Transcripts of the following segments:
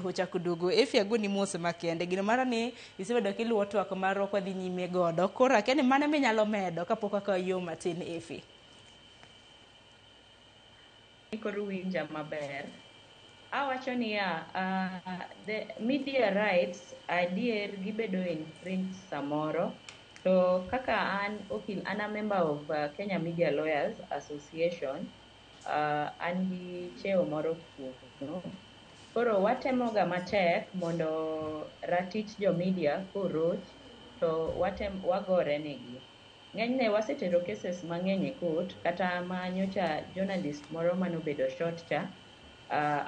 Hochako duogo efi agoni mose makende gino mara ni isebedo kiluwo twak marwa kwa dhi nyime godo koro akia ni mane minyalo medo kapok akawo yo matin efi. Koro winja maber. Awacho niya, the media rights adier gibedo infringed samoro. To kaka an a member of Kenya Media Lawyers Association, an gi cheo moro kuno. Koro watemoga matek mondo ratich jo media koroch to wagore negi. Ng'enyne wasetero cases mang'eny e court, kata manyocha journalist moro manobedo short cha,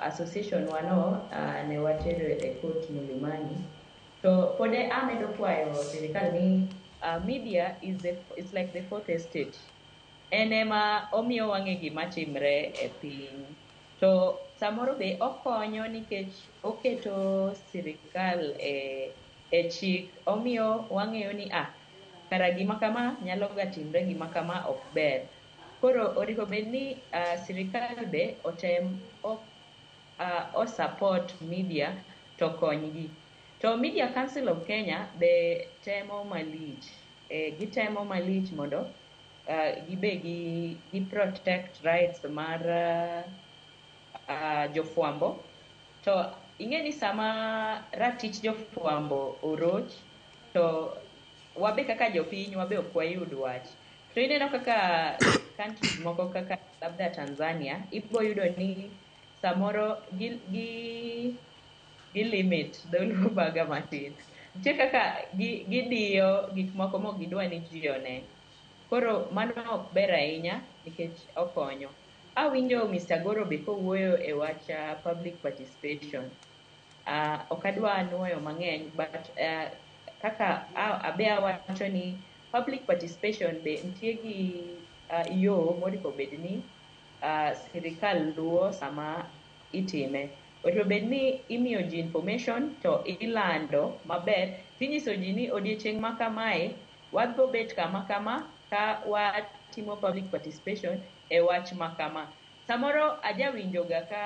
association wano ne watero e court Milimani. To pode amedo kwayo sirikal ni media is like the fourth estate. Enema omiyo wang'e gima timre e piny. To samoro be okonyo nikech oketo sirikal e chik, omiyo wang'eyo ni kara gima kama nyalo ga timre, gima kama ok ber. Koro oriko bed ni sirikal be otem o support media to konygi. To Media Council of Kenya be temo malich. Gitemo malich mondo gibe gi protect rights mar jofuambo. To ing'eni sama ratich jofuambo oroch, to wabe kaka jopiny wabe ok wayud wach. To ineno kaka countries moko kaka labda Tanzania, ibo yudo ni samoro gi limit dholuo baga matin. Nitie kaka gidiyo gik moko mok gidwa ni ji one. Koro mano ok ber ahinya nikech okonyo. Awinjo Mr. Goro be kowuoyo e wach public participation. Ok adwa nuoyo mang'eny, but kaka abe awacho ni public participation be nitie gi yo moriko bed ni sirikal luwo sama itime. Oriko bed ni imiyo ji information to ilando maber. Tinyiso ji ni odiochieng' ma kamae wadho bet kama kama ka watimo public participation e wach makama. Samoro ajawinjoga ka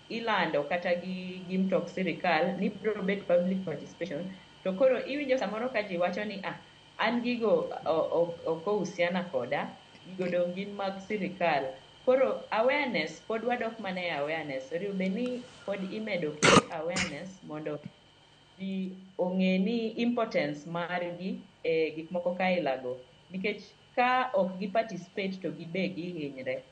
ilando kata gi mtok sirikal ni biro bet public participation, to koro iwinjo samoro ka ji wacho ni an gigo ok ohusiana koda, gigo dong' gin mag sirikal. Koro awareness, pod wadok mana e awareness. Oriyo bed ni pod imedo awareness mondo ji ong'e ni importance margi e gik moko ka ilago. Nikech ka ok gi participate to gibe gihinyre.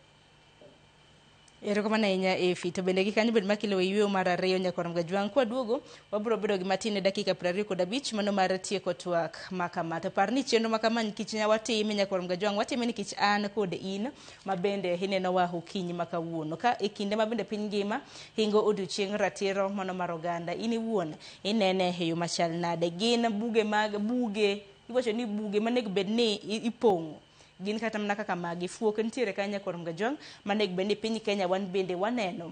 Erokamano ahinya Efi, to bende gikanyo bed makilo yweyo mar ariyo nyakwarom Gajwang'. Kwa duogo wabiro bedo gi matin e dakika 25 mano mar tieko twak makama. To par ni chenro makama nikech watime nyakwarom Gajwang', watime nikech an kod in mabende ineno wa okinyi makawuono. Ka e kinde mabende piny ngima hingo odiochieng' ratiro mano mar oganda, in iwuon inene e yo machal nade. Gin buge iwacho ni buge manego bed ni ipong'o gin kata mana kaka magi fuok nitiere kanya nyakwarom Gajwang' manego bed ni piny Kenya wan bende waneno